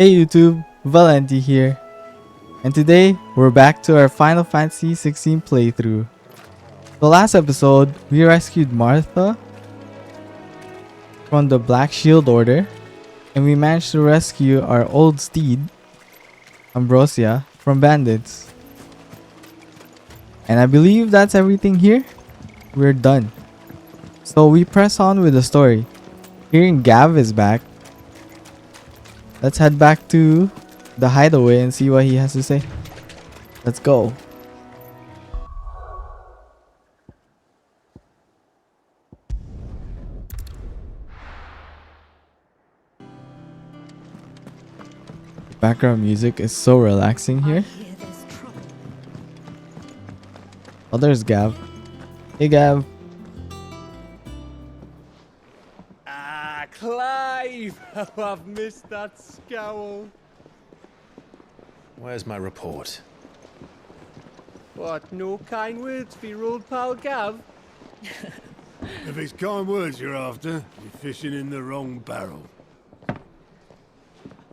Hey YouTube, Valehnti here, and today we're back to our Final Fantasy XVI playthrough. The last episode, we rescued Martha from the Black Shield Order, and we managed to rescue our old steed, Ambrosia, from bandits. And I believe that's everything here. We're done. So we press on with the story. Hearing Gav is back, let's head back to the hideaway and see what he has to say. Let's go. Background music is so relaxing here. Oh, there's Gav. Hey, Gav. Ah, Clive! Oh, I've missed that scowl. Where's my report? What, no kind words for your old pal Gav? If it's kind words you're after, you're fishing in the wrong barrel.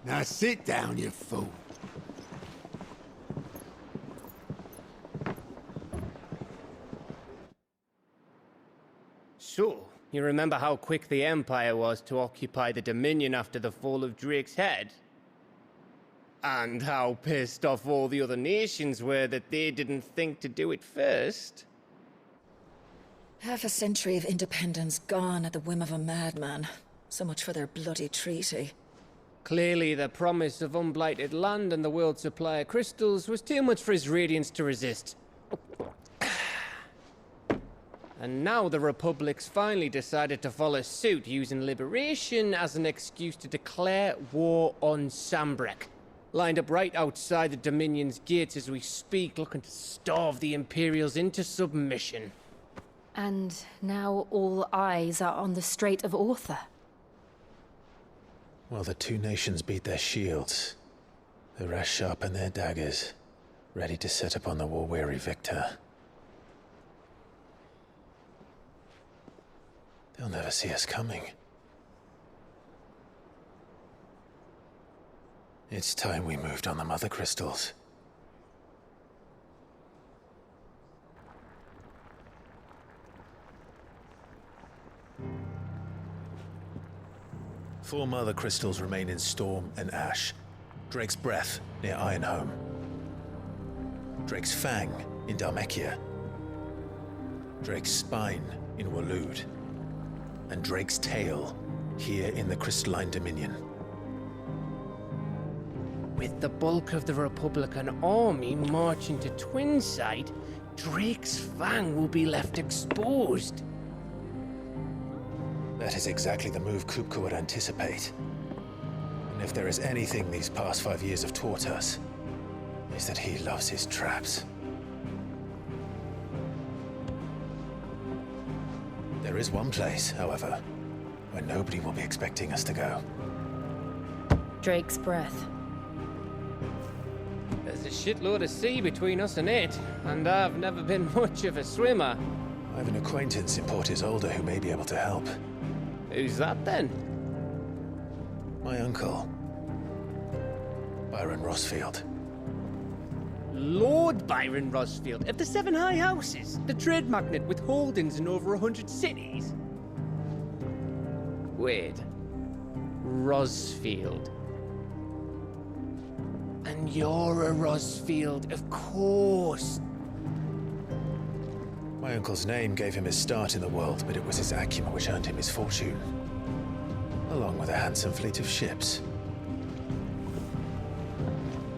Now sit down, you fool. So, you remember how quick the Empire was to occupy the Dominion after the fall of Drake's head? And how pissed off all the other nations were that they didn't think to do it first? Half a century of independence gone at the whim of a madman. So much for their bloody treaty. Clearly, the promise of unblighted land and the world's supply of crystals was too much for his radiance to resist. And now the Republic's finally decided to follow suit, using liberation as an excuse to declare war on Sambrek. Lined up right outside the Dominion's gates as we speak, looking to starve the Imperials into submission. And now all eyes are on the Strait of Author. Well, the two nations beat their shields. The rest sharpen their daggers, ready to set upon the war-weary victor. They'll never see us coming. It's time we moved on the mother crystals. Four mother crystals remain in Storm and Ash. Drake's Breath near Ironhome. Drake's Fang in Dhalmekia. Drake's Spine in Waloed. And Drake's Tail here in the Crystalline Dominion. With the bulk of the Republican army marching to Twinside, Drake's Fang will be left exposed. That is exactly the move Kupka would anticipate. And if there is anything these past 5 years have taught us, is that he loves his traps. There is one place, however, where nobody will be expecting us to go. Drake's Breath. There's a shitload of sea between us and it, and I've never been much of a swimmer. I have an acquaintance in Port Isolde who may be able to help. Who's that then? My uncle, Byron Rossfield. Lord Byron Rosfield of the Seven High Houses, the trade magnate with holdings in over 100 cities. Wait, Rosfield. And you're a Rosfield, of course. My uncle's name gave him his start in the world, but it was his acumen which earned him his fortune, along with a handsome fleet of ships.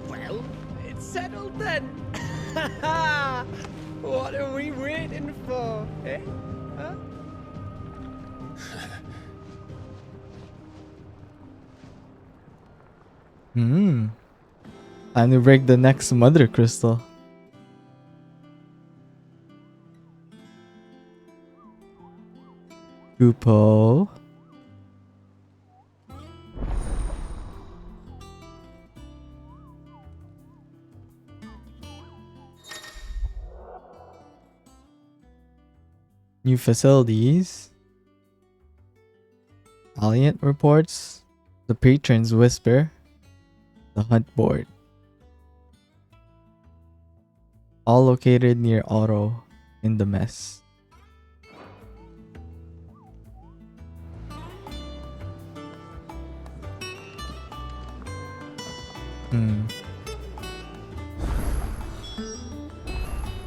Well, it's settled then. What are we waiting for, eh? Huh? Time to break the next mother crystal. Kupo. New facilities. Alliant reports. The patrons whisper. the hunt board. All located near Oro in the mess.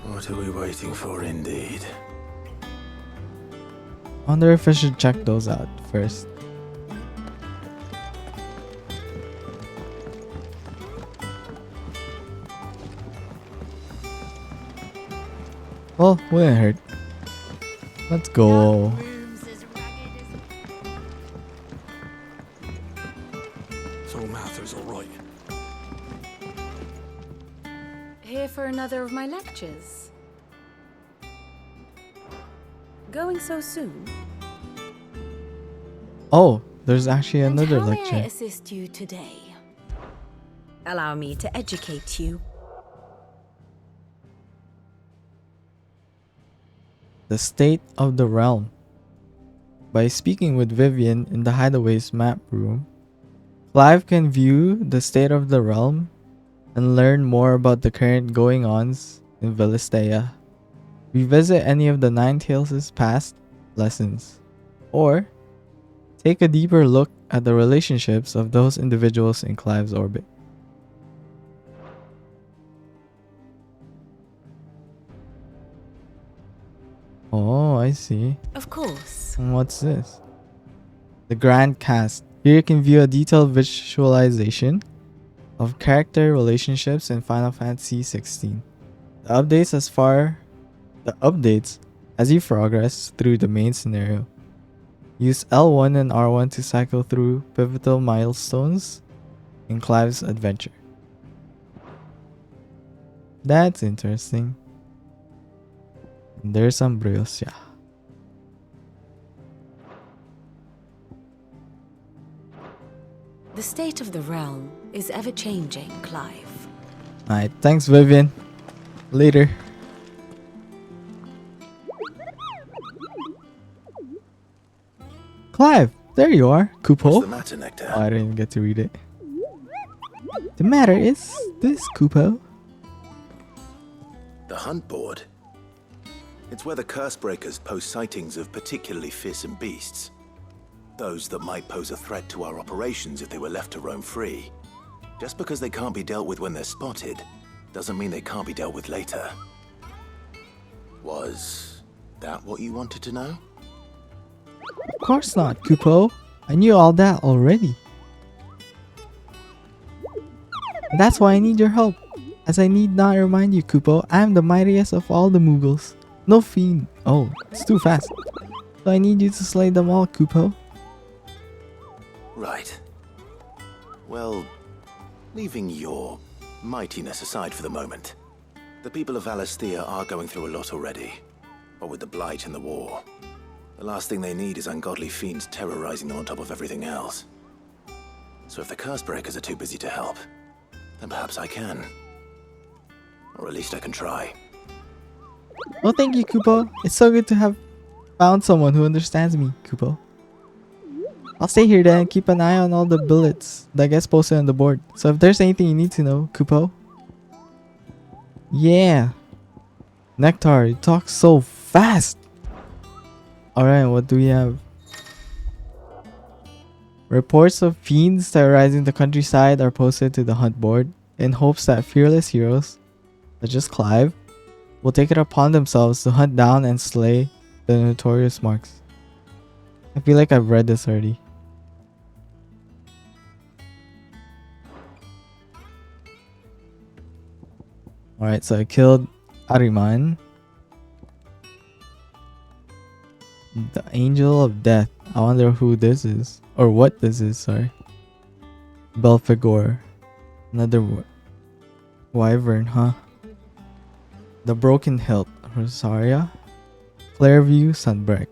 What are we waiting for, indeed? Wonder if I should check those out first. Well, wouldn't hurt. Let's go. So Mather's all right. Here for another of my lectures. Going so soon? Oh, there's actually And another how may I lecture. assist you today? Allow me to educate you. The State of the Realm. By speaking with Vivian in the Hideaway's map room, Clive can view the state of the realm and learn more about the current going-ons in Valisthea. Revisit any of the Nine Tales' past lessons, or take a deeper look at the relationships of those individuals in Clive's orbit. Oh, I see. Of course. And what's this? The Grand Cast. Here you can view a detailed visualization of character relationships in Final Fantasy XVI. The updates as you progress through the main scenario. Use L1 and R1 to cycle through pivotal milestones in Clive's adventure. That's interesting. There's Ambrosia. The state of the realm is ever-changing, Clive. Alright, thanks Vivian. Later. Clive, there you are. What's Kupo. the matter, Nectar? Oh, I didn't even get to read it. The matter is this, Kupo. The hunt board. It's where the Cursebreakers post sightings of particularly fearsome beasts. Those that might pose a threat to our operations if they were left to roam free. Just because they can't be dealt with when they're spotted, doesn't mean they can't be dealt with later. Was that what you wanted to know? Of course not, Kupo. I knew all that already. And that's why I need your help. As I need not remind you, Kupo, I am the mightiest of all the Mughals. No fiend. Oh, it's too fast. So I need you to slay them all, Kupo. Right. Well, leaving your mightiness aside for the moment, the people of Valisthea are going through a lot already. What with the Blight and the war, the last thing they need is ungodly fiends terrorizing them on top of everything else. So if the Cursebreakers are too busy to help, then perhaps I can. Or at least I can try. Well, thank you, Kupo. It's so good to have found someone who understands me, Kupo. I'll stay here then and keep an eye on all the bullets that gets posted on the board. So if there's anything you need to know, Kupo. Yeah. Nectar, you talk so fast. Alright, what do we have? Reports of fiends terrorizing the countryside are posted to the hunt board in hopes that fearless heroes, such as Clive, will take it upon themselves to hunt down and slay the notorious marks. I feel like I've read this already. Alright, so I killed Ariman, the Angel of Death. I wonder who this is. Or what this is, sorry. Belphegor. Another wyvern, huh? The Broken Hilt. Rosaria. Clairview, Sunbreak.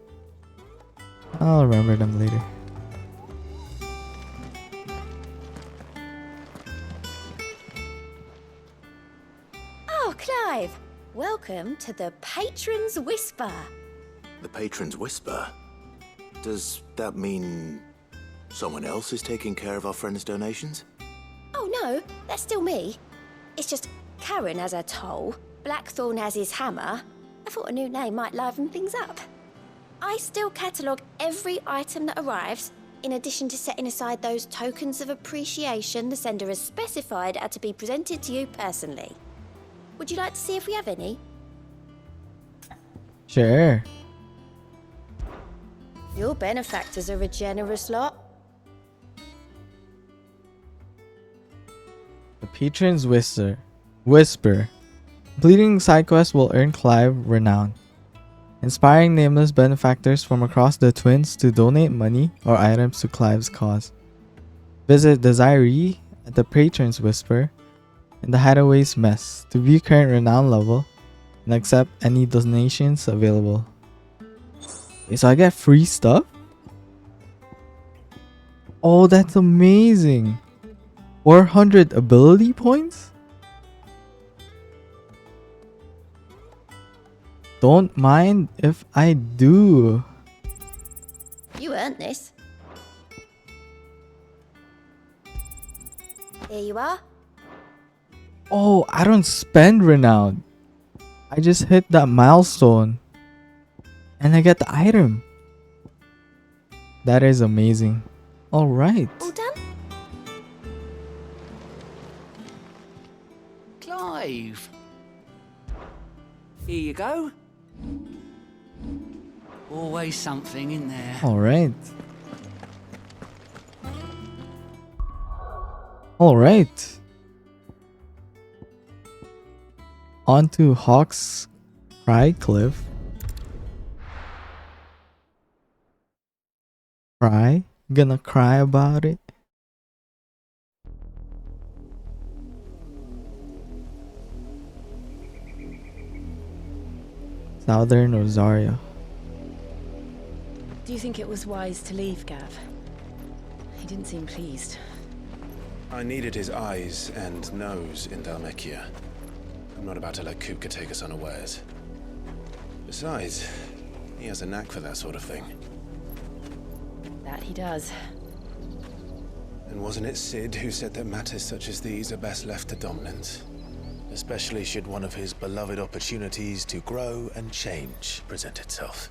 I'll remember them later. Oh, Clive! Welcome to the Patron's Whisper. The Patron's Whisper? Does that mean someone else is taking care of our friend's donations? Oh no, that's still me. It's just Karen has her toll, Blackthorn has his hammer. I thought a new name might liven things up. I still catalogue every item that arrives, in addition to setting aside those tokens of appreciation the sender has specified are to be presented to you personally. Would you like to see if we have any? Sure. Your benefactors are a generous lot. The Patron's Whisper. Completing side quests will earn Clive renown, inspiring nameless benefactors from across the Twins to donate money or items to Clive's cause. Visit Desiree at the Patron's Whisper in the Hideaway's Mess to view current renown level and accept any donations available. Okay, so I get free stuff? Oh, that's amazing! 400 ability points? Don't mind if I do. You earned this. Here you are. Oh, I don't spend renown. I just hit that milestone and I get the item. That is amazing. Alright. All done? Clive. Here you go. Always something in there. Alright. Alright. On to Hawk's Cry Cliff. Cry? Gonna cry about it? Southern Rosario. Do you think it was wise to leave, Gav? He didn't seem pleased. I needed his eyes and nose in Dhalmekia. I'm not about to let Kupka take us unawares. Besides, he has a knack for that sort of thing. That he does. And wasn't it Sid who said that matters such as these are best left to dominance? Especially should one of his beloved opportunities to grow and change present itself.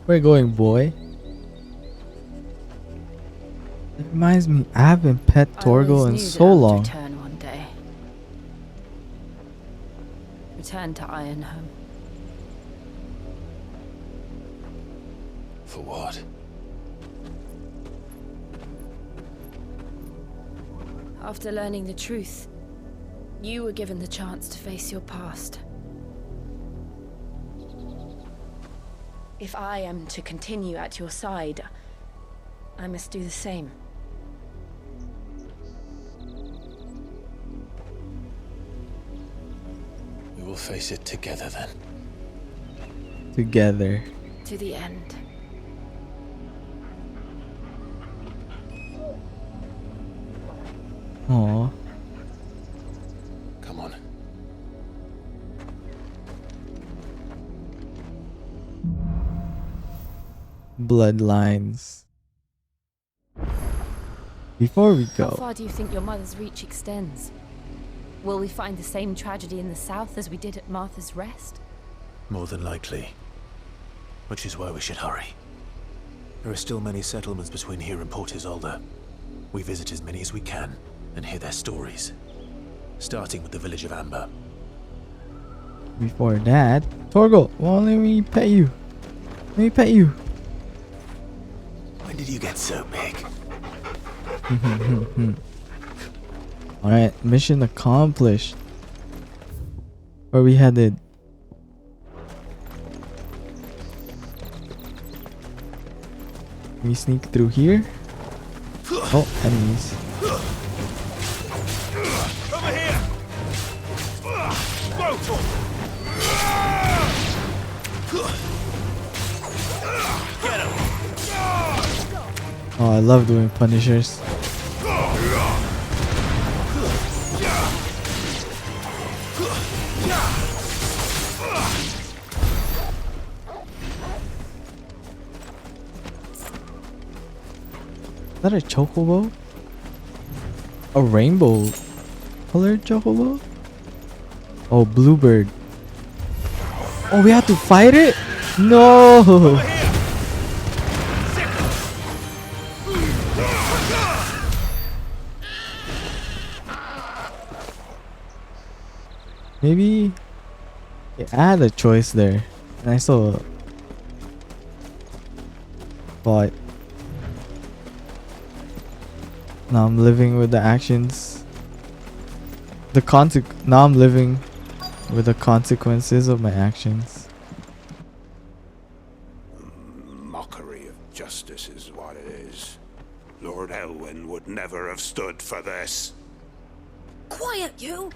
Where you going, boy? It reminds me, I haven't pet Torgal in so long. Return one day. Return to Ironhome. For what? After learning the truth, you were given the chance to face your past. If I am to continue at your side, I must do the same. We will face it together then. Together. To the end. Aww. Come on. Bloodlines. Before we How go, far do you think your mother's reach extends? Will we find the same tragedy in the south as we did at Martha's Rest? More than likely. Which is why we should hurry. There are still many settlements between here and Port Isolde. We visit as many as we can and hear their stories. Starting with the village of Amber. before that, Torgal, well, let me pet you. Let me pet you. When did you get so big? Alright, mission accomplished. Where we headed? Can we sneak through here? Oh, enemies. Over here! Get him! Oh, I love doing punishers. Is that a chocobo? A rainbow colored chocobo? Oh, bluebird. Oh, we have to fight it? No! Maybe I had a choice there, and I still fought. Now I'm living with the actions. Now I'm living with the consequences of my actions. Mockery of justice is what it is. Lord Elwyn would never have stood for this. Quiet, you!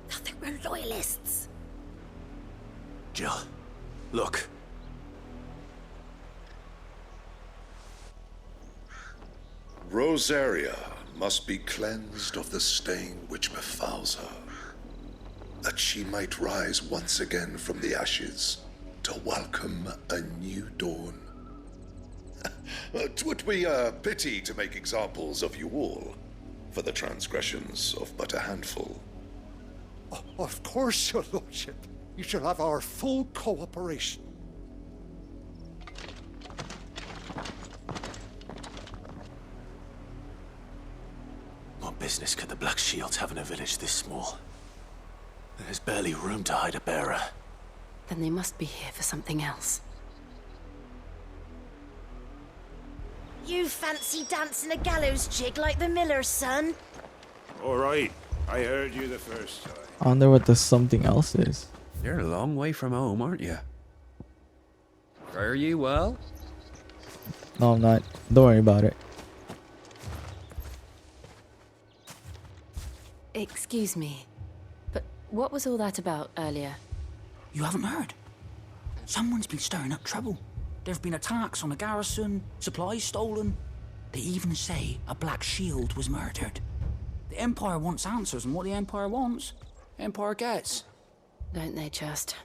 I think we're loyalists. Jill, look. Rosaria must be cleansed of the stain which befouls her, that she might rise once again from the ashes to welcome a new dawn. 'Twould be a pity to make examples of you all, for the transgressions of but a handful. Of course, your lordship. You shall have our full cooperation. What business could the Black Shields have in a village this small? There's barely room to hide a bearer. Then they must be here for something else. You fancy dancing a gallows jig like the miller's son? All right, I heard you the first time. I wonder what the something else is. You're a long way from home, aren't you? Are you well? No, I'm not. Don't worry about it. Excuse me, but what was all that about earlier? You haven't heard? Someone's been stirring up trouble. There have been attacks on the garrison, supplies stolen. They even say a Black Shield was murdered. The Empire wants answers, and what the Empire wants, Empire gets. Don't they just?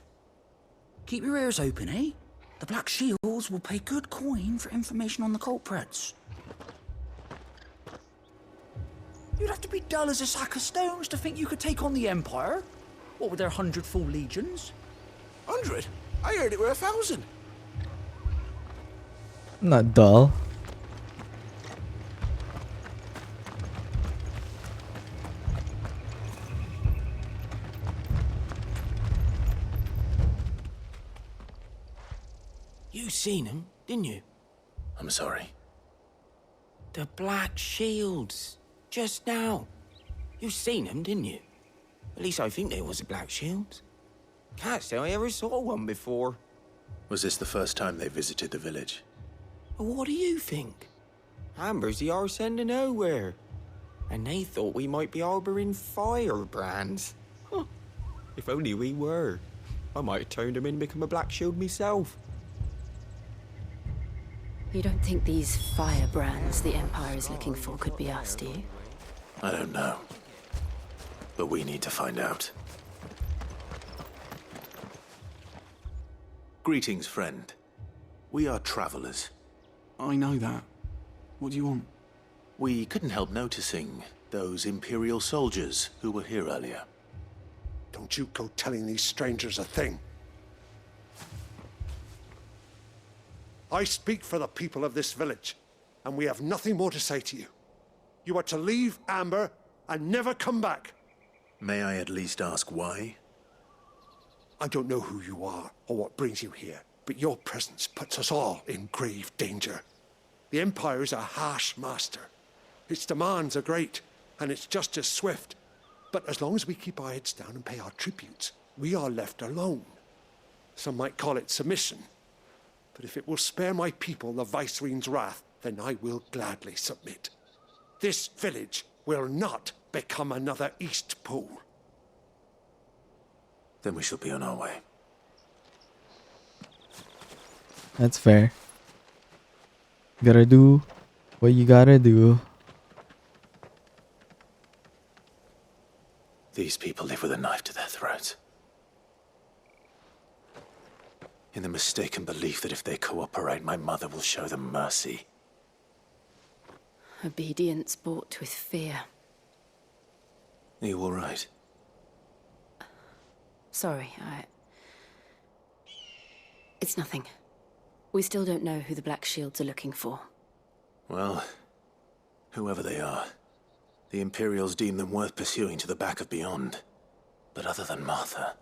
Keep your ears open, eh? The Black Shields will pay good coin for information on the culprits. You'd have to be dull as a sack of stones to think you could take on the Empire. What with their 100 full legions? 100? I heard it were 1,000. I'm not dull. You seen him, didn't you? I'm sorry. The Black Shields. Just now. You seen them, didn't you? At least I think there was a Black Shield. Can't say I ever saw one before. Was this the first time they visited the village? What do you think? Amber's the arse end of nowhere. And they thought we might be harboring firebrands. Huh. If only we were. I might have turned them in and become a Black Shield myself. You don't think these firebrands the Empire is looking for could be us, do you? I don't know. But we need to find out. Greetings, friend. We are travelers. I know that. What do you want? We couldn't help noticing those Imperial soldiers who were here earlier. Don't you go telling these strangers a thing. I speak for the people of this village, and we have nothing more to say to you. You are to leave Amber and never come back. May I at least ask why? I don't know who you are or what brings you here, but your presence puts us all in grave danger. The Empire is a harsh master. Its demands are great, and its justice swift. But as long as we keep our heads down and pay our tributes, we are left alone. Some might call it submission. But if it will spare my people the Viceroy's wrath, then I will gladly submit. This village will not become another East Pool. Then we shall be on our way. That's fair. Gotta do what you gotta do. These people live with a knife to their throats. In the mistaken belief that if they cooperate, my mother will show them mercy. Obedience bought with fear. Are you all right? Sorry, It's nothing. We still don't know who the Black Shields are looking for. Well, whoever they are, the Imperials deem them worth pursuing to the back of beyond. But other than Martha,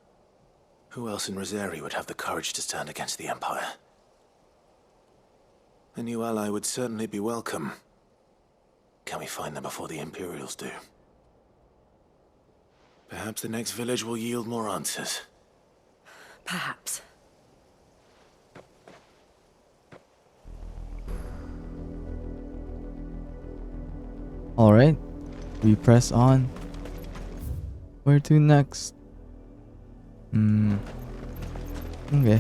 who else in Rosari would have the courage to stand against the Empire? A new ally would certainly be welcome. Can we find them before the Imperials do? Perhaps the next village will yield more answers. Perhaps. Alright, we press on. Where to next? Okay.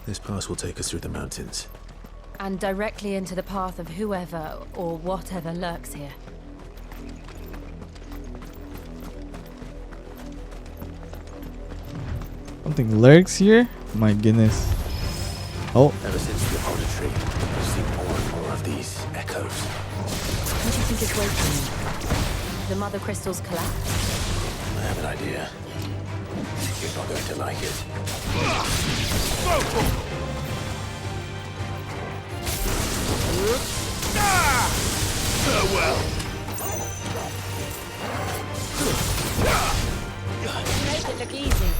This pass will take us through the mountains. And directly into the path of whoever or whatever lurks here. Something lurks here? My goodness. Oh. Ever since the auditory, I've seen more and more of these echoes. What do you think is waiting? The mother crystals collapse? I have an idea. You're not going to like it. Farewell. Make it look easy.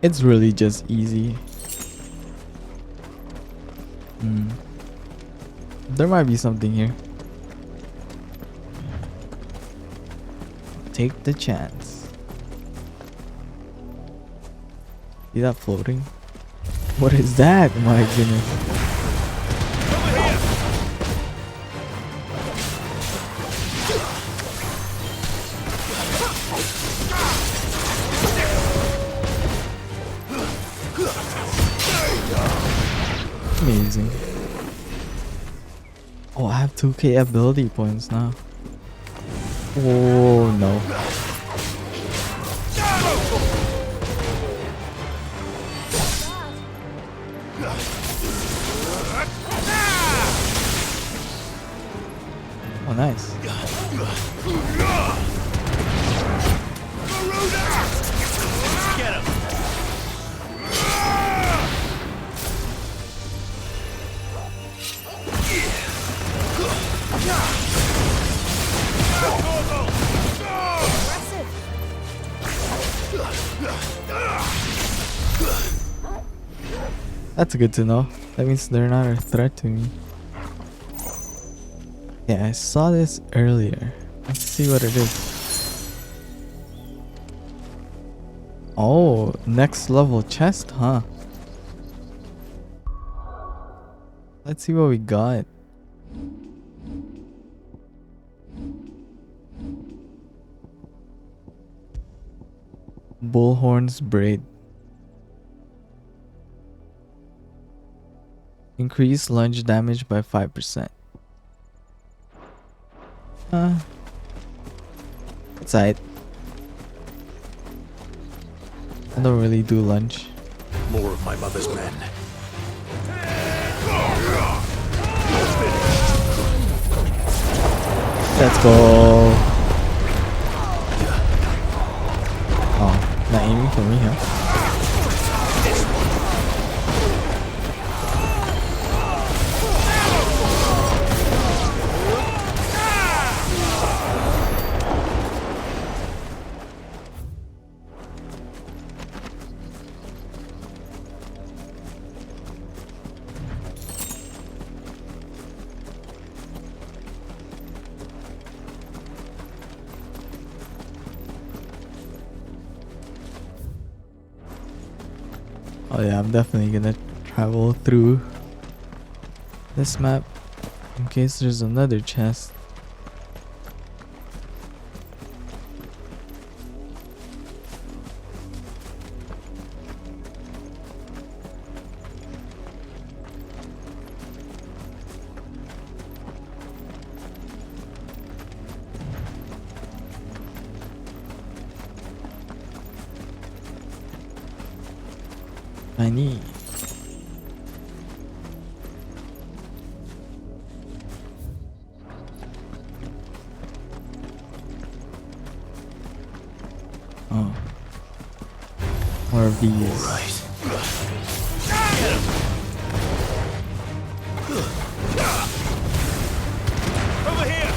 It's really just easy. There might be something here. Take the chance. See that floating? What is that? My goodness. Amazing. Oh, I have 2k ability points now. Oh no. Oh, nice. Get him. That's good to know. That means they're not a threat to me. Yeah, I saw this earlier. Let's see what it is. Oh, next level chest, huh? Let's see what we got. Bullhorn's braid. Increase lunge damage by 5%. It's alright. I don't really do lunge. More of my mother's men. Let's go. Oh, not aiming for me, huh? Oh yeah, I'm definitely gonna travel through this map in case there's another chest. Shiny. Oh. More of these. Over here.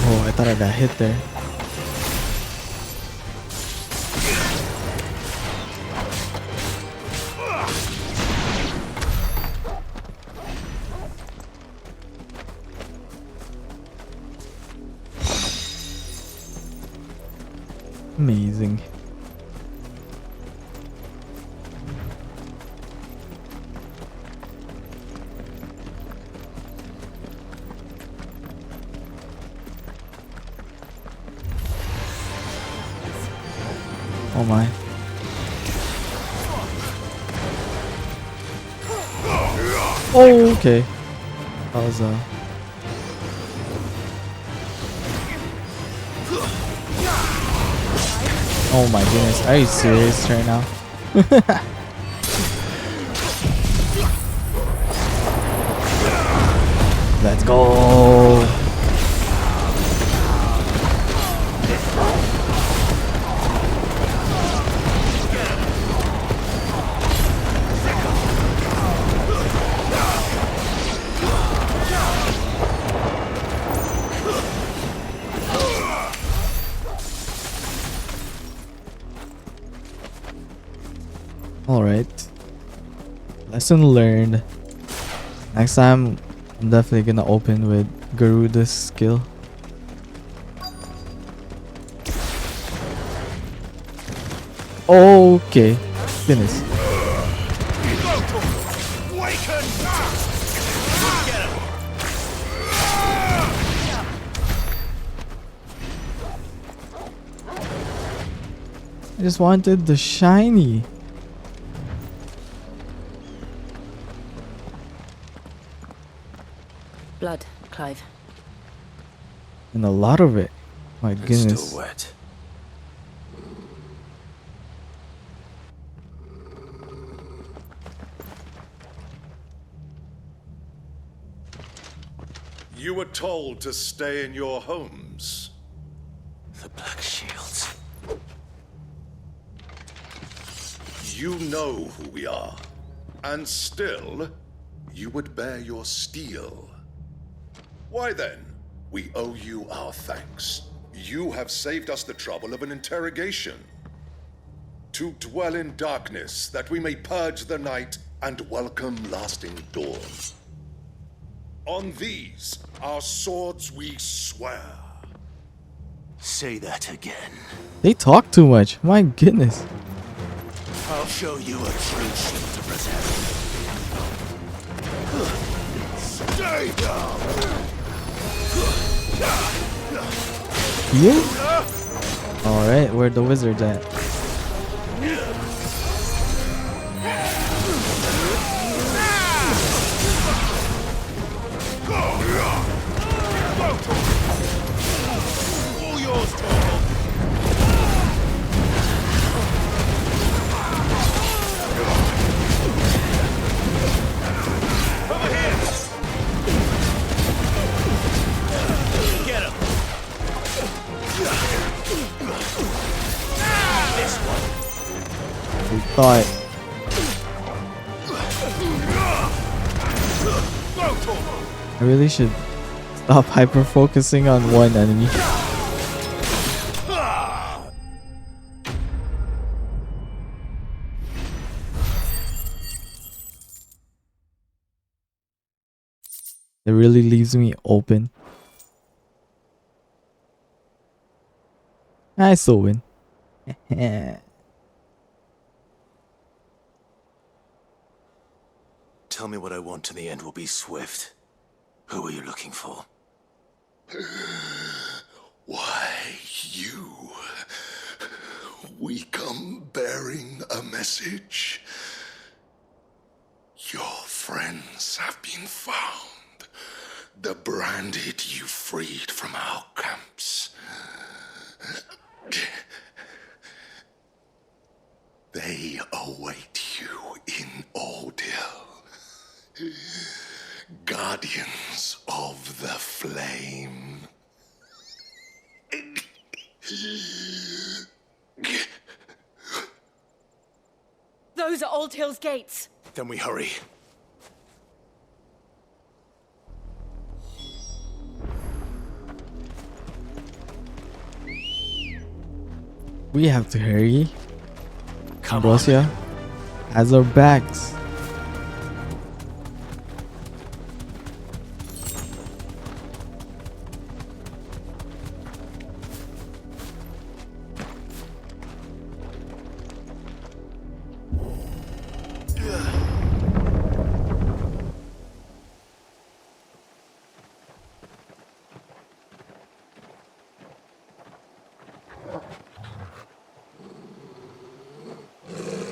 Oh, I thought I got hit there. Amazing. Oh my. Oh, okay. That was oh my goodness, are you serious right now? Let's go. Alright. Lesson learned. Next time, I'm definitely gonna open with Garuda's skill. Okay. Goodness. I just wanted the shiny. Blood, Clive. And a lot of it. My goodness. It's still wet. You were told to stay in your homes. The Black Shields. You know who we are. And still, you would bear your steel. Why then, we owe you our thanks. You have saved us the trouble of an interrogation. To dwell in darkness, that we may purge the night and welcome lasting dawn. On these, our swords we swear. Say that again. They talk too much. My goodness. I'll show you a true shield to protect. Stay down. You? Alright, where the wizard's at? All yours, Torvald. Over here. Get him. This one. We thought. I really should stop hyper focusing on one enemy. It really leaves me open. I still win. Tell me what I want and the end will be swift. Who are you looking for? Why, you. We come bearing a message. Your friends have been found. The branded you freed from our camps. Those are Old Hill's gates. Then we hurry. We have to hurry. Ambrosia has our backs.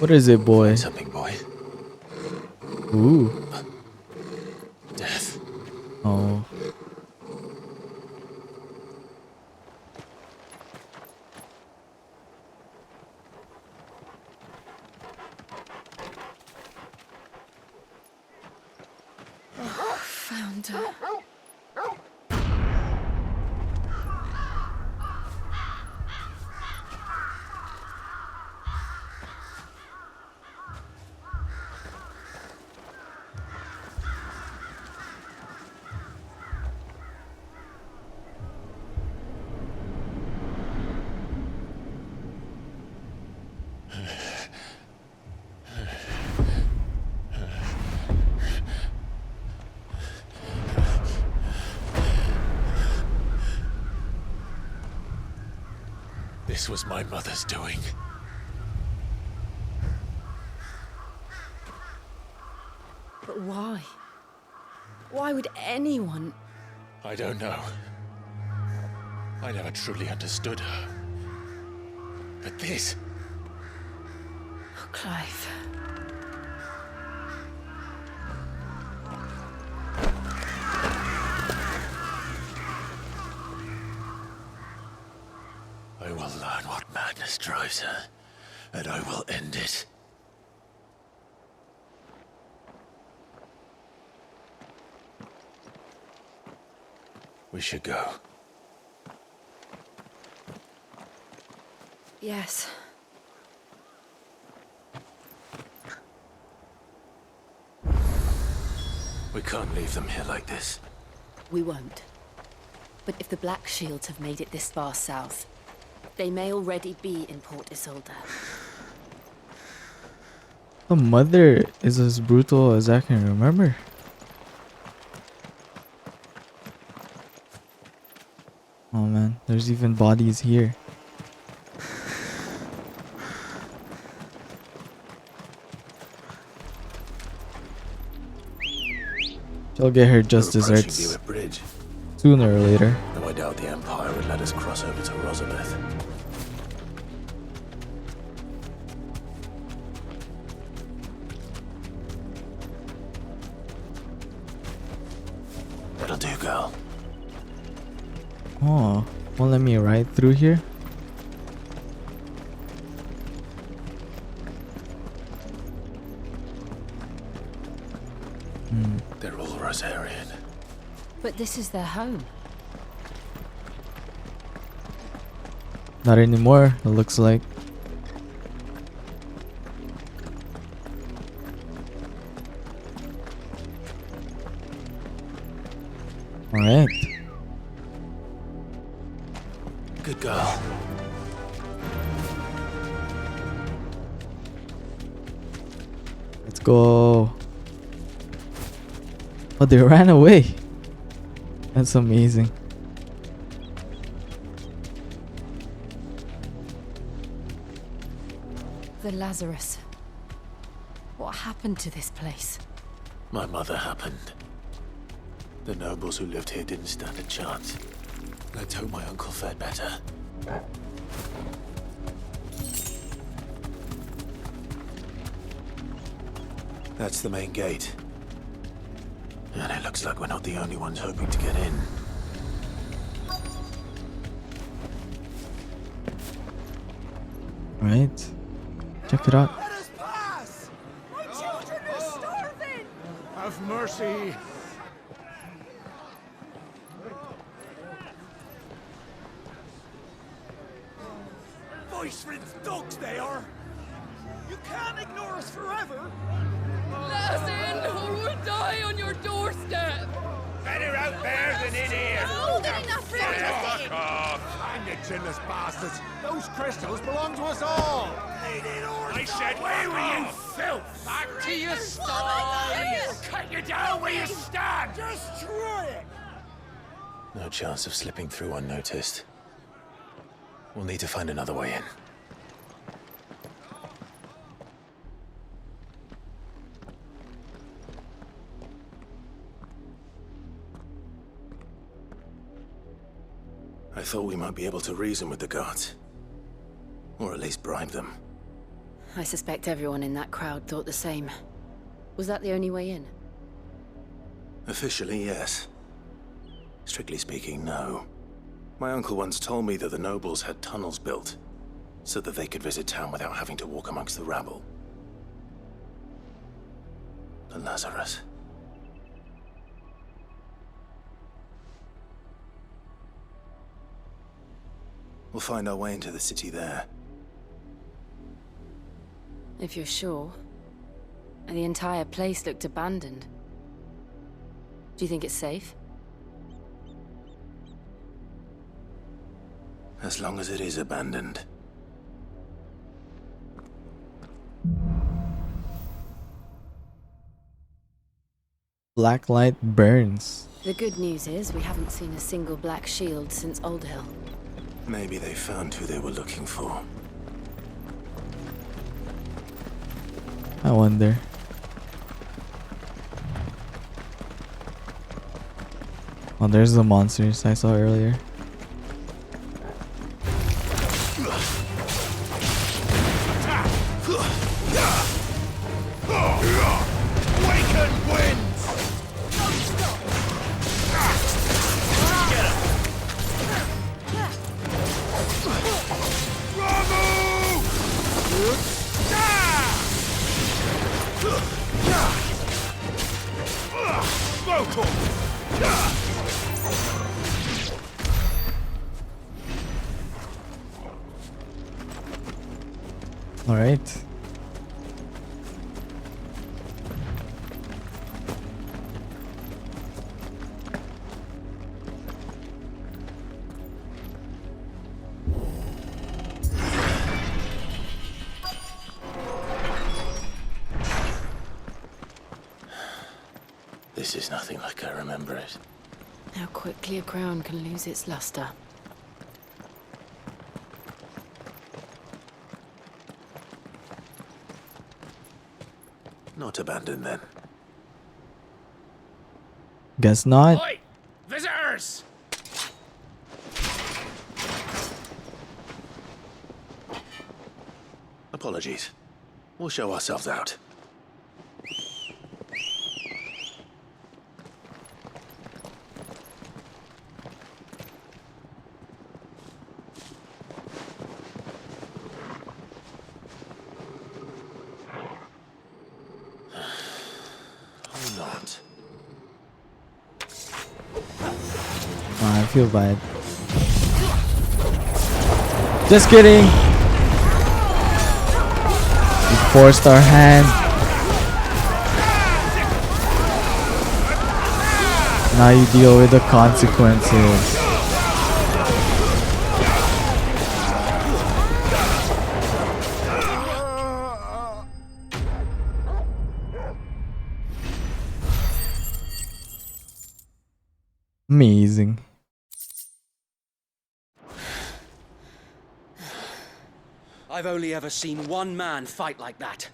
What is it, boy? Something, boy. Ooh. Death. Oh. Found her. This was my mother's doing. But why? Why would anyone? I don't know. I never truly understood her. But this... Oh, Clive. I will learn what madness drives her, and I will end it. We should go. Yes. We can't leave them here like this. We won't. But if the Black Shields have made it this far south, they may already be in Port Isolde. The mother is as brutal as I can remember. Oh man, there's even bodies here. She'll get her just desserts Bridge. sooner or later. Though I doubt the Empire would let us cross over to Rosabeth. That'll do, girl. Oh, won't let me ride through here? They're all Rosarian. But this is their home. Not anymore, it looks like. Alright. Good girl. Let's go. Oh, they ran away. That's amazing. The Lazarus. What happened to this place? My mother happened. The nobles who lived here didn't stand a chance. Let's hope my uncle fared better. That's the main gate. And it looks like we're not the only ones hoping to get in. Alright. Check it out. Let us pass! My children are starving! Have mercy! Iceland's dogs they are! You can't ignore us forever! Let us in, or we'll die on your doorstep! Better out there than in here! More than enough room to sit in! Hang the chinless bastards! Those crystals belong to us all! I said, where were you, filth? Back to your stall! Cut you down where you stand! Just try it! No chance of slipping through unnoticed. We'll need to find another way in. I thought we might be able to reason with the guards. Or at least bribe them. I suspect everyone in that crowd thought the same. Was that the only way in? Officially, yes. Strictly speaking, no. My uncle once told me that the nobles had tunnels built, so that they could visit town without having to walk amongst the rabble. The Lazarus. We'll find our way into the city there. If you're sure. The entire place looked abandoned. Do you think it's safe? As long as it is abandoned. Black light burns. The good news is we haven't seen a single black shield since Old Hill. Maybe they found who they were looking for. I wonder. Oh, there's the monsters I saw earlier. All right. This is nothing like I remember it. How quickly a crown can lose its luster. Not abandoned then. Guess not. Oi! Visitors! Apologies. We'll show ourselves out. I feel bad. Just kidding. We forced our hand. Now you deal with the consequences. Amazing. I've only ever seen one man fight like that.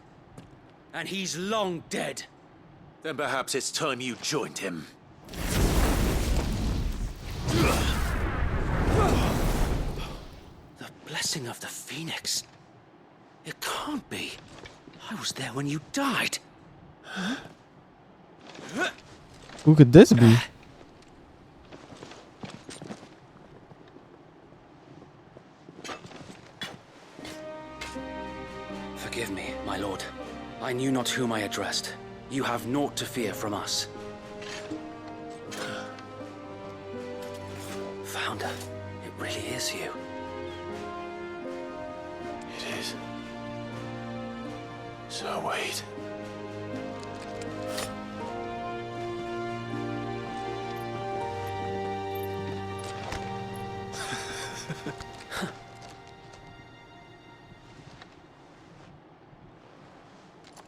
And he's long dead. Then perhaps it's time you joined him. The blessing of the Phoenix. It can't be. I was there when you died. Who could this be? Forgive me, my lord. I knew not whom I addressed. You have naught to fear from us. Founder, it really is you. is. So wait.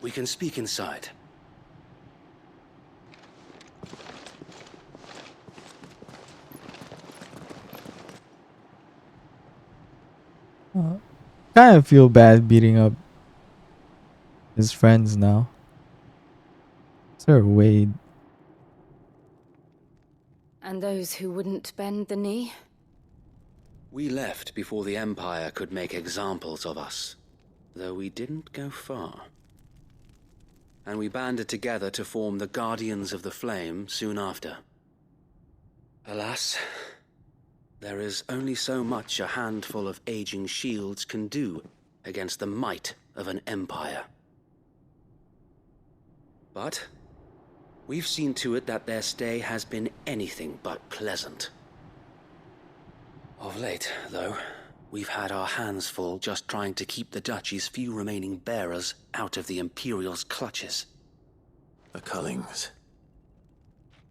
We can speak inside. Kind of feel bad beating up his friends now. Sir Wade. And those who wouldn't bend the knee? We left before the Empire could make examples of us, though we didn't go far. And we banded together to form the Guardians of the Flame soon after. Alas, there is only so much a handful of aging shields can do against the might of an empire. But we've seen to it that their stay has been anything but pleasant. Of late, though, we've had our hands full just trying to keep the Duchy's few remaining bearers out of the Imperial's clutches. The Cullings.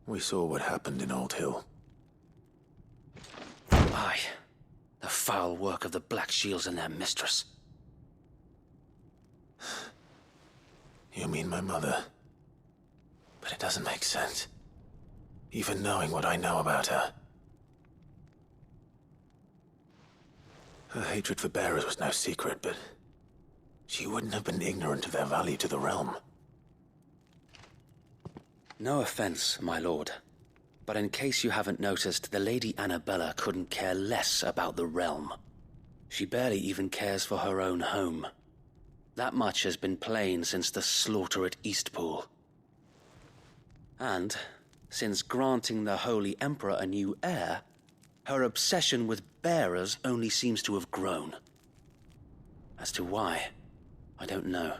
We saw what happened in Old Hill. Aye, the foul work of the Black Shields and their mistress. You mean my mother? But it doesn't make sense. Even knowing what I know about her. Her hatred for bearers was no secret, but she wouldn't have been ignorant of their value to the realm. No offense, my lord. But in case you haven't noticed, the Lady Annabella couldn't care less about the realm. She barely even cares for her own home. That much has been plain since the slaughter at Eastpool. And, since granting the Holy Emperor a new heir, her obsession with bearers only seems to have grown. As to why, I don't know.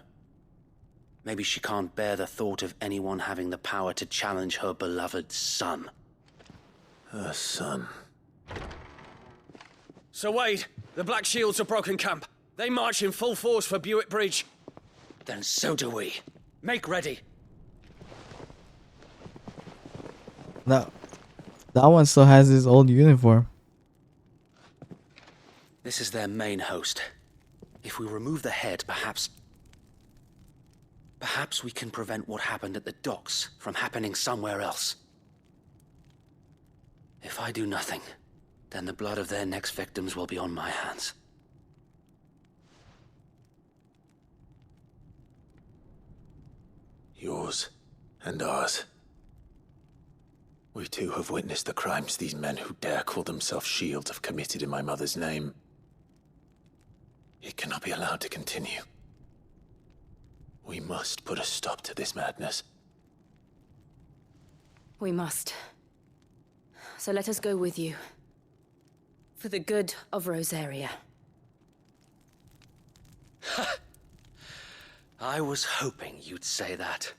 Maybe she can't bear the thought of anyone having the power to challenge her beloved son. Her son. Sir Wade, the Black Shields have broken camp. They march in full force for Buick Bridge. Then so do we. Make ready. That one still has his old uniform. This is their main host. If we remove the head, perhaps we can prevent what happened at the docks from happening somewhere else. If I do nothing, then the blood of their next victims will be on my hands. Yours and ours. We too have witnessed the crimes these men who dare call themselves shields have committed in my mother's name. It cannot be allowed to continue. We must put a stop to this madness. We must. So let us go with you. For the good of Rosaria. I was hoping you'd say that.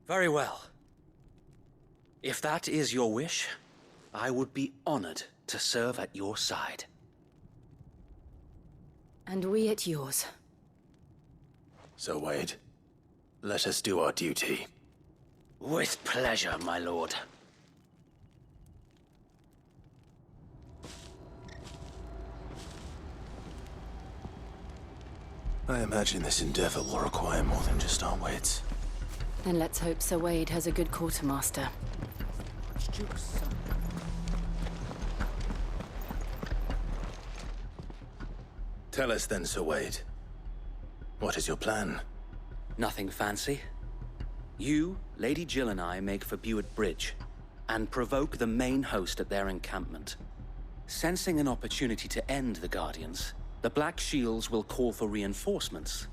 Very well. If that is your wish, I would be honored to serve at your side. And we at yours. So, Wade, let us do our duty. With pleasure, my lord. I imagine this endeavor will require more than just our wits. Then let's hope Sir Wade has a good quartermaster. Tell us then, Sir Wade. What is your plan? Nothing fancy. You, Lady Jill and I make for Buick Bridge, and provoke the main host at their encampment. Sensing an opportunity to end the Guardians, the Black Shields will call for reinforcements,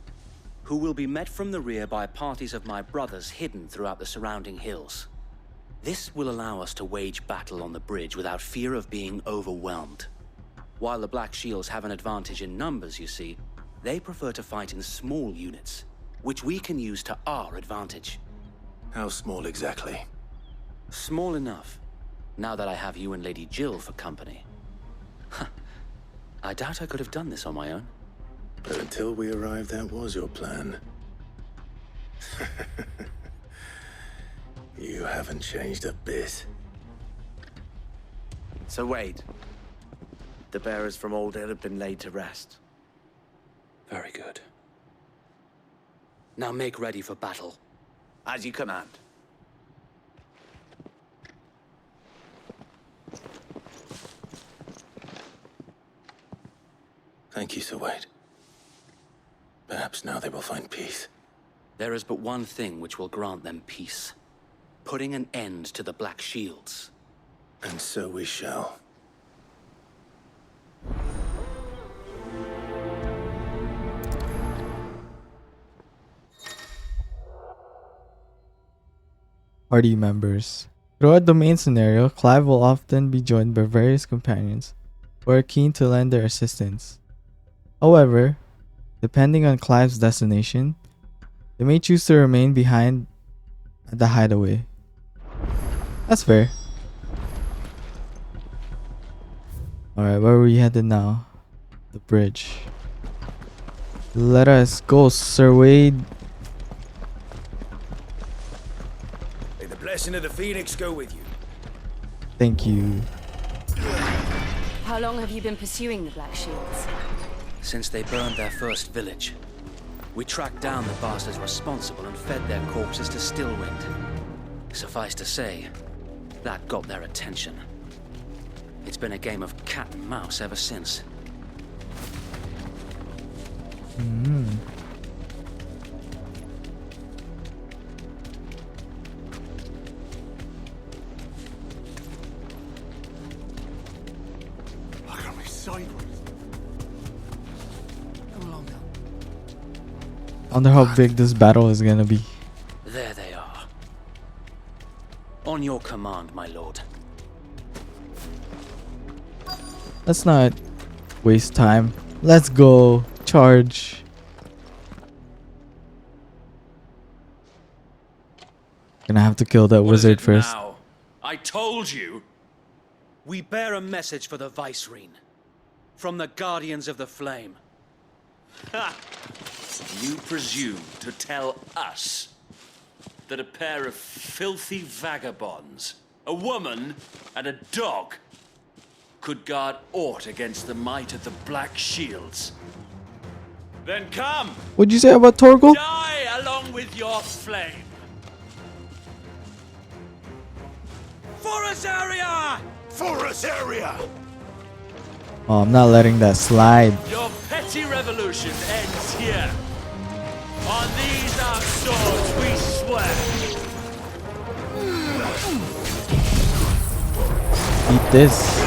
who will be met from the rear by parties of my brothers hidden throughout the surrounding hills. This will allow us to wage battle on the bridge without fear of being overwhelmed. While the Black Shields have an advantage in numbers, you see, they prefer to fight in small units, which we can use to our advantage. How small exactly? Small enough, now that I have you and Lady Jill for company. I doubt I could have done this on my own. But until we arrived, that was your plan. You haven't changed a bit. So wait. The bearers from Oldale have been laid to rest. Very good. Now make ready for battle. As you command. Thank you, Sir Wade. Perhaps now they will find peace. There is but one thing which will grant them peace. Putting an end to the Black Shields. And so we shall. Party members. Throughout the main scenario, Clive will often be joined by various companions who are keen to lend their assistance. However, depending on Clive's destination, they may choose to remain behind at the hideaway. That's fair. Alright, where are we headed now? The bridge. Let us go, Sir Wade. May the blessing of the Phoenix go with you. Thank you. How long have you been pursuing the Black Shields? Since they burned their first village. We tracked down the bastards responsible and fed their corpses to Stillwind. Suffice to say, that got their attention. It's been a game of cat and mouse ever since. Look at me sideways. Come along now. I wonder how big this battle is gonna be. There they are. On your command, my lord. Let's not waste time. Let's go. Charge. Gonna have to kill that wizard first. Now, I told you. We bear a message for the Vicereine. From the Guardians of the Flame. Ha! You presume to tell us that a pair of filthy vagabonds, a woman and a dog, could guard aught against the might of the Black Shields? Then come! What'd you say about Torgal? Die along with your flame! For us area! For us area! Oh, I'm not letting that slide. Your petty revolution ends here. On these our swords we swear. Eat this.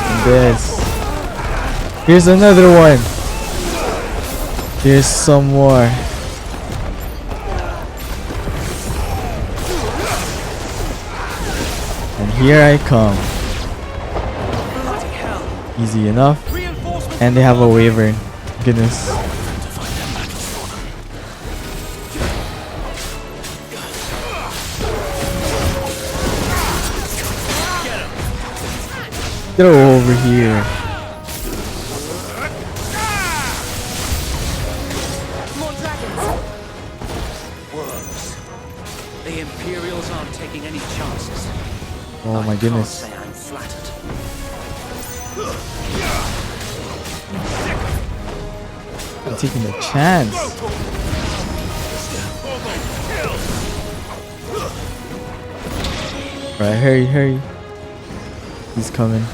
And this. Here's another one. Here's some more. And here I come. Easy enough. And they have a wyvern. Goodness. Get over here. More dragons. Worms. The Imperials aren't taking any chances. Oh my goodness. Say I'm flattered. I'm taking a chance. Right, hurry, hurry. He's coming.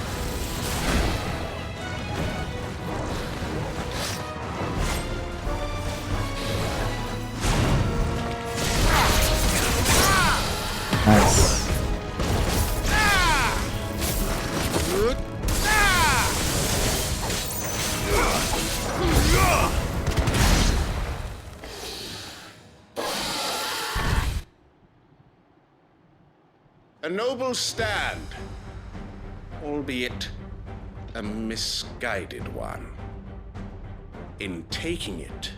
Nice. A noble stand, albeit a misguided one. In taking it,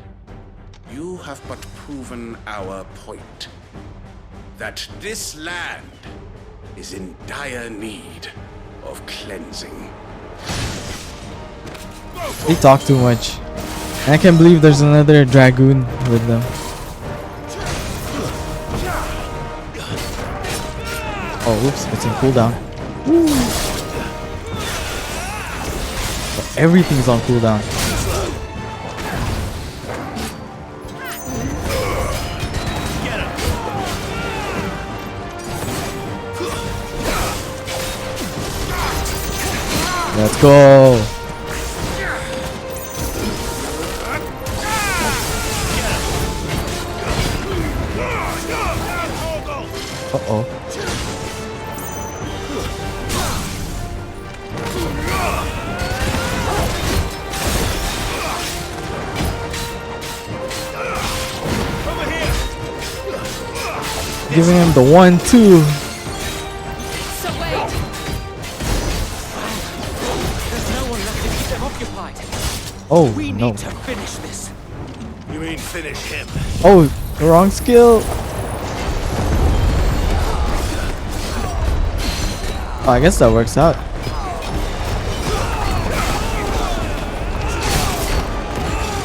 you have but proven our point. That this land is in dire need of cleansing. They talk too much. And I can't believe there's another dragoon with them. Oh, oops, it's in cooldown. Woo. But everything's on cooldown. Let's go. Uh-oh. Giving him the 1-2. Oh, we no. need to finish this. You mean finish him? Oh, the wrong skill. Oh, I guess that works out.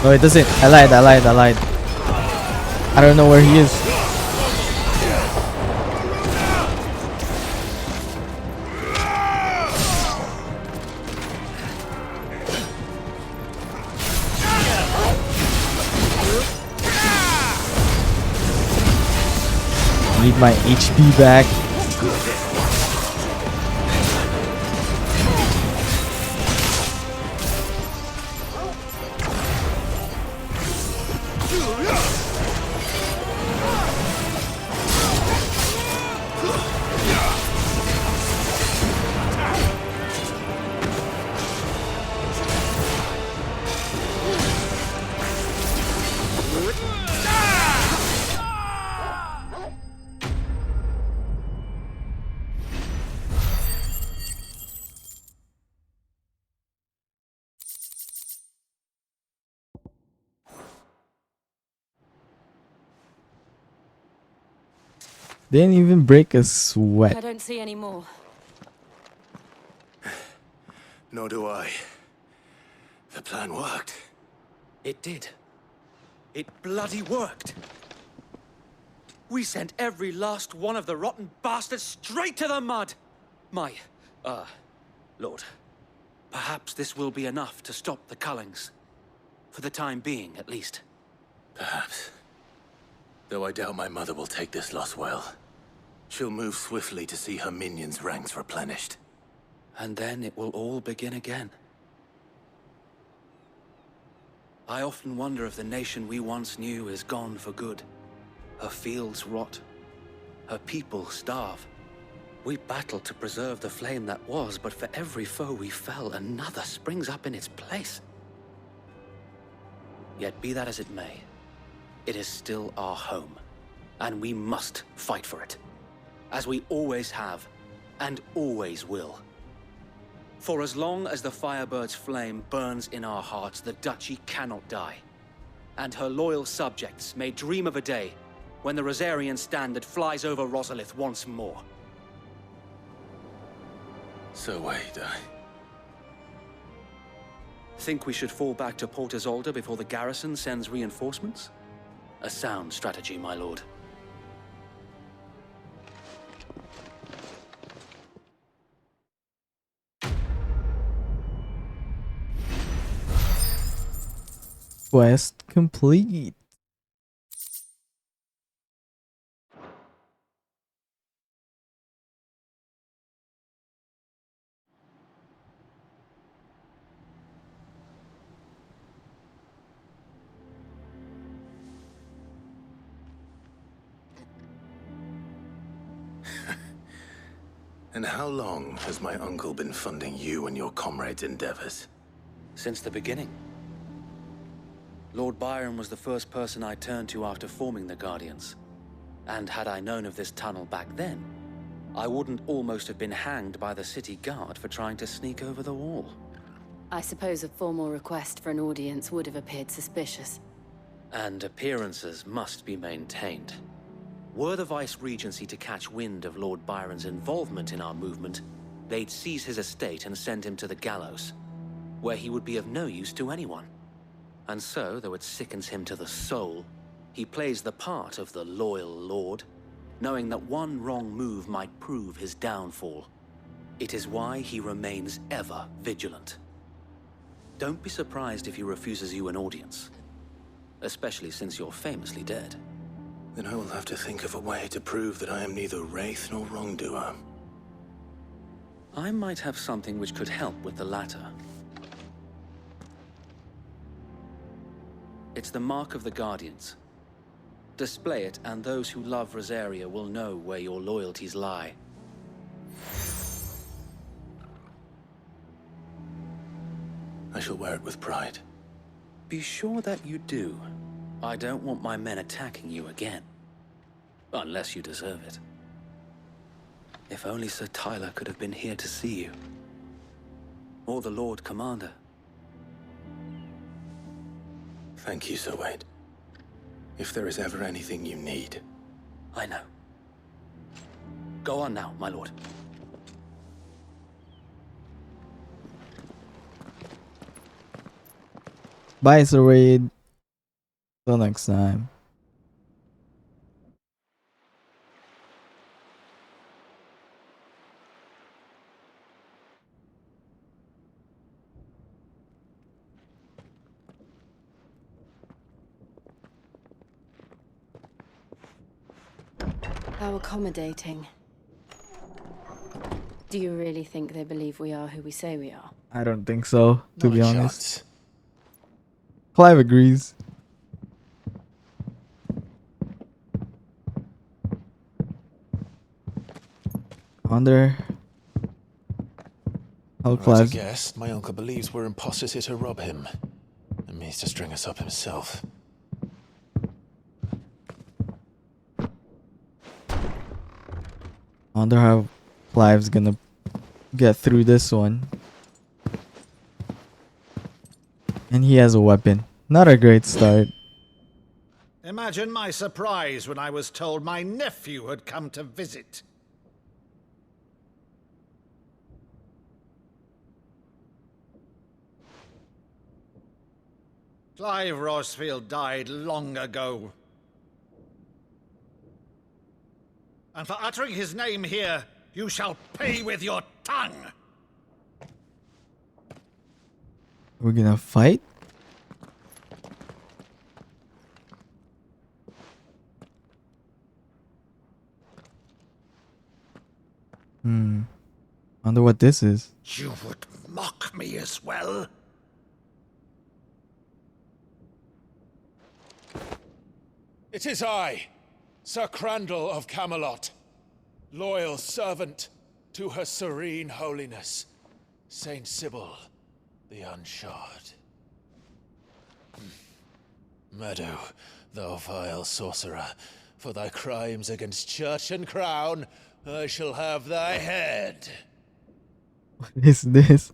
No, it doesn't. I lied. I don't know where he is. Need my HP back. Didn't even break a sweat. I don't see any more. Nor do I. The plan worked. It did. It bloody worked. We sent every last one of the rotten bastards straight to the mud. My, Lord, perhaps this will be enough to stop the Cullings. For the time being, at least. Perhaps. Though I doubt my mother will take this loss well. She'll move swiftly to see her minions' ranks replenished. And then it will all begin again. I often wonder if the nation we once knew is gone for good. Her fields rot. Her people starve. We battled to preserve the flame that was, but for every foe we fell, another springs up in its place. Yet be that as it may, it is still our home, and we must fight for it, as we always have, and always will. For as long as the Firebird's flame burns in our hearts, the Duchy cannot die, and her loyal subjects may dream of a day when the Rosarian standard flies over Rosalith once more. So wait, Think we should fall back to Port Isolde before the garrison sends reinforcements? A sound strategy, my lord. Quest complete. And how long has my uncle been funding you and your comrades' endeavors? Since the beginning. Lord Byron was the first person I turned to after forming the Guardians. And had I known of this tunnel back then, I wouldn't almost have been hanged by the city guard for trying to sneak over the wall. I suppose a formal request for an audience would have appeared suspicious. And appearances must be maintained. Were the Vice-Regency to catch wind of Lord Byron's involvement in our movement, they'd seize his estate and send him to the gallows, where he would be of no use to anyone. And so, though it sickens him to the soul, he plays the part of the loyal lord, knowing that one wrong move might prove his downfall. It is why he remains ever vigilant. Don't be surprised if he refuses you an audience, especially since you're famously dead. Then I will have to think of a way to prove that I am neither wraith nor wrongdoer. I might have something which could help with the latter. It's the Mark of the Guardians. Display it, and those who love Rosaria will know where your loyalties lie. I shall wear it with pride. Be sure that you do. I don't want my men attacking you again. Unless you deserve it. If only Sir Tyler could have been here to see you. Or the Lord Commander. Thank you, Sir Wade. If there is ever anything you need. I know. Go on now, my lord. Bye, Sir Wade. Till next time. How accommodating. Do you really think they believe we are who we say we are? I don't think so, to Not be a honest. chance. Clive agrees. Wonder how Right, I Clive's... guess my uncle believes we're imposters here to rob him, and means to string us up himself. Wonder how Clive's gonna get through this one. And he has a weapon. Not a great start. Imagine my surprise when I was told my nephew had come to visit. Clive Rosfield died long ago. And for uttering his name here, you shall pay with your tongue. We're gonna fight? Wonder what this is. You would mock me as well? It is I, Sir Crandall of Camelot, loyal servant to Her Serene Holiness, Saint Sybil the Unshod. Meadow, thou vile sorcerer, for thy crimes against church and crown, I shall have thy head. What is this?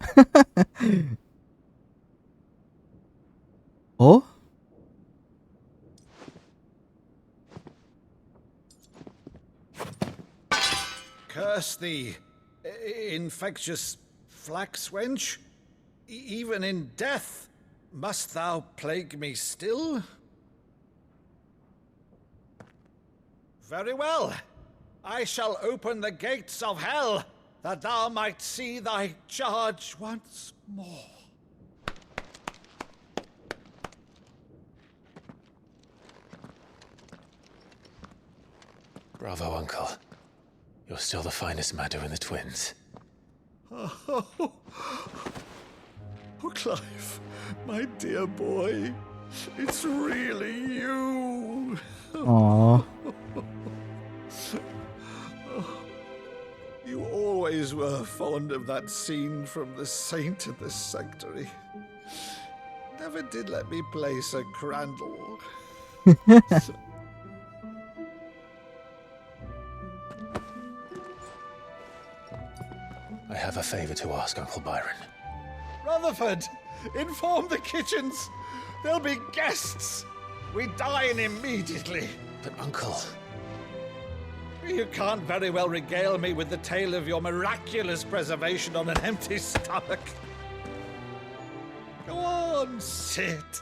Oh? Curse thee, infectious flax wench. Even in death, must thou plague me still? Very well. I shall open the gates of hell, that thou might see thy charge once more. Bravo, Uncle. You're still the finest Meadow in the twins. Oh, Clive, my dear boy, it's really you. Aww. You always were fond of that scene from The Saint and the Sanctuary. Never did let me play Sir Crandall. I have a favor to ask, Uncle Byron. Rutherford, inform the kitchens. There'll be guests. We dine immediately. But, Uncle... You can't very well regale me with the tale of your miraculous preservation on an empty stomach. Go on, sit.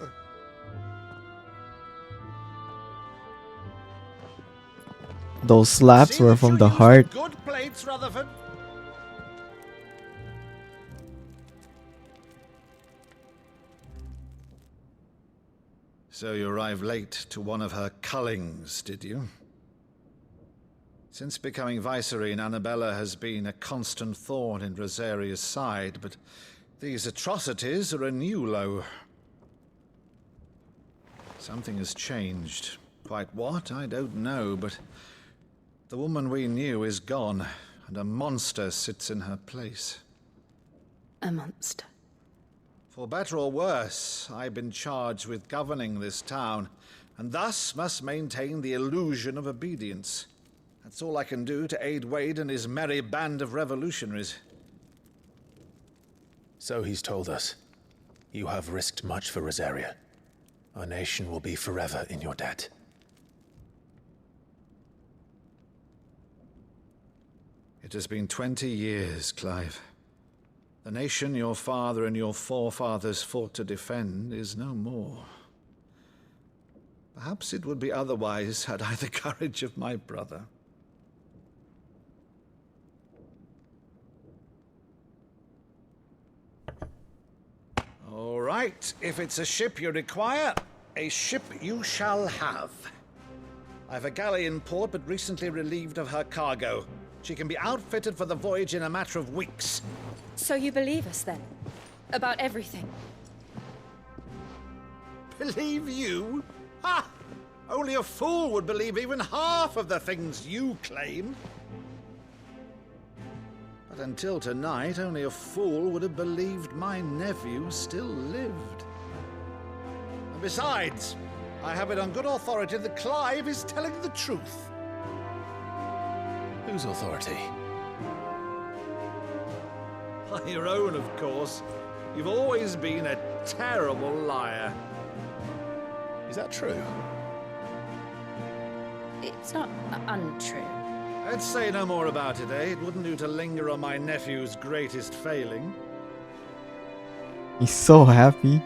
Those slaps were from the heart. Good plates, Rutherford. So you arrived late to one of her cullings, did you? Since becoming Vicereine, Annabella has been a constant thorn in Rosaria's side, but these atrocities are a new low. Something has changed. Quite what, I don't know, but the woman we knew is gone, and a monster sits in her place. A monster. For better or worse, I've been charged with governing this town, and thus must maintain the illusion of obedience. That's all I can do to aid Wade and his merry band of revolutionaries. So he's told us. You have risked much for Rosaria. Our nation will be forever in your debt. It has been 20 years, Clive. The nation your father and your forefathers fought to defend is no more. Perhaps it would be otherwise had I the courage of my brother. All right, if it's a ship you require, a ship you shall have. I've a galley in port, but recently relieved of her cargo. She can be outfitted for the voyage in a matter of weeks. So you believe us then? About everything? Believe you? Ha! Only a fool would believe even half of the things you claim. But until tonight, only a fool would have believed my nephew still lived. And besides, I have it on good authority that Clive is telling the truth. Whose authority? By your own, of course. You've always been a terrible liar. Is that true? It's not untrue. Let's say no more about it, eh? It wouldn't do to linger on my nephew's greatest failing. He's so happy.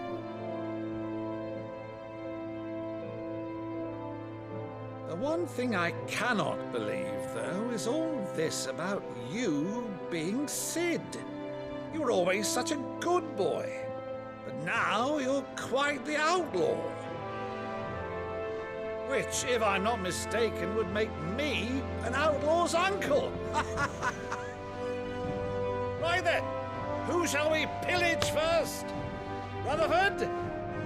The one thing I cannot believe, though, is all this about you being Sid. You were always such a good boy, but now you're quite the outlaw. Which, if I'm not mistaken, would make me an outlaw's uncle. Right then, who shall we pillage first? Rutherford,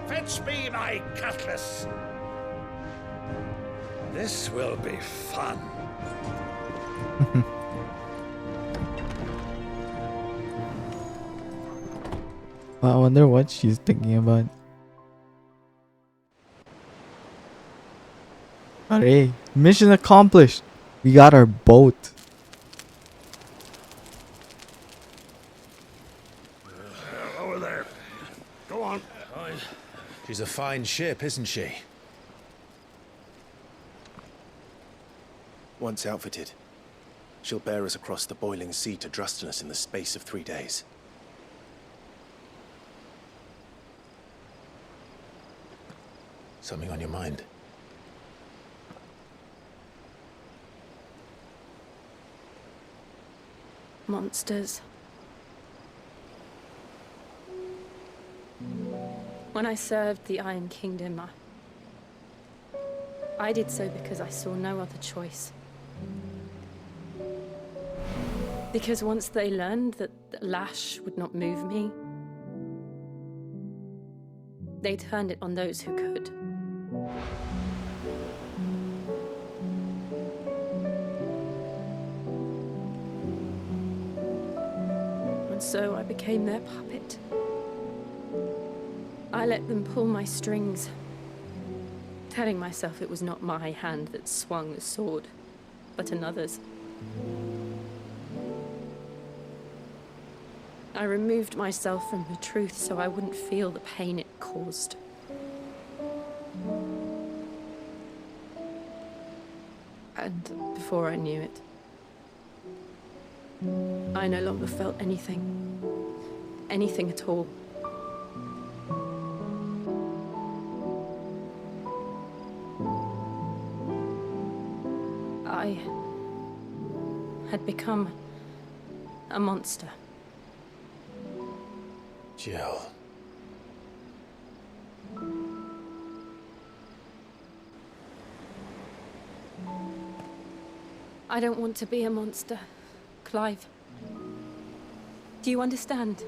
fetch me my cutlass. This will be fun. I wonder what she's thinking about. Alright, mission accomplished. We got our boat. Over there. Go on. She's a fine ship, isn't she? Once outfitted, she'll bear us across the boiling sea to Drustinus in the space of 3 days. Something on your mind? Monsters. When I served the Iron Kingdom, I did so because I saw no other choice. Because once they learned that the lash would not move me, they turned it on those who could. And so I became their puppet. I let them pull my strings, telling myself it was not my hand that swung the sword, but another's. I removed myself from the truth so I wouldn't feel the pain it caused. And before I knew it. I no longer felt anything. Anything at all. I had become a monster. Jill. I don't want to be a monster, Clive. Do you understand?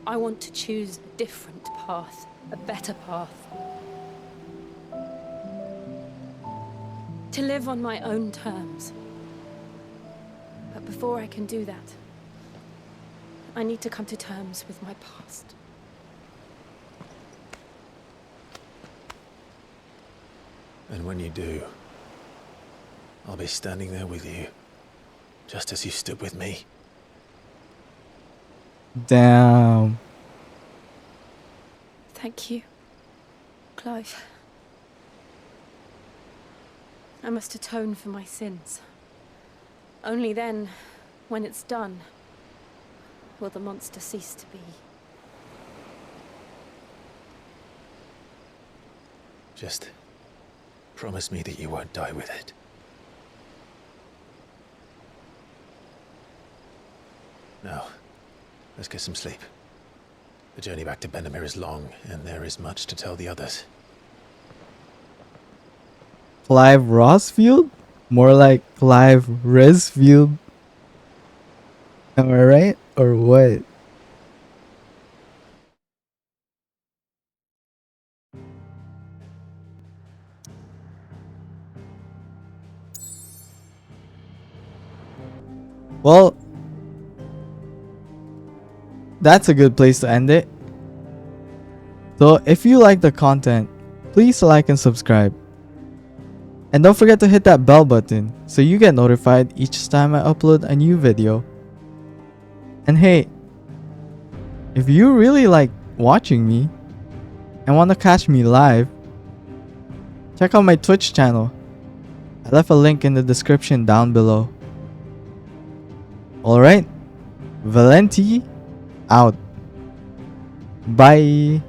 I want to choose a different path, a better path. To live on my own terms. But before I can do that, I need to come to terms with my past. And when you do, I'll be standing there with you, just as you stood with me. Damn. Thank you, Clive. I must atone for my sins. Only then, when it's done, will the monster cease to be. Just promise me that you won't die with it. Now, let's get some sleep. The journey back to Benamir is long, and there is much to tell the others. Clive Rossfield? More like Clive Resfield. Am I right? Or what? Well, that's a good place to end it. So if you like the content, please like and subscribe. And don't forget to hit that bell button so you get notified each time I upload a new video. And hey, if you really like watching me and want to catch me live, check out my Twitch channel. I left a link in the description down below. Alright, Valehnti out. Bye.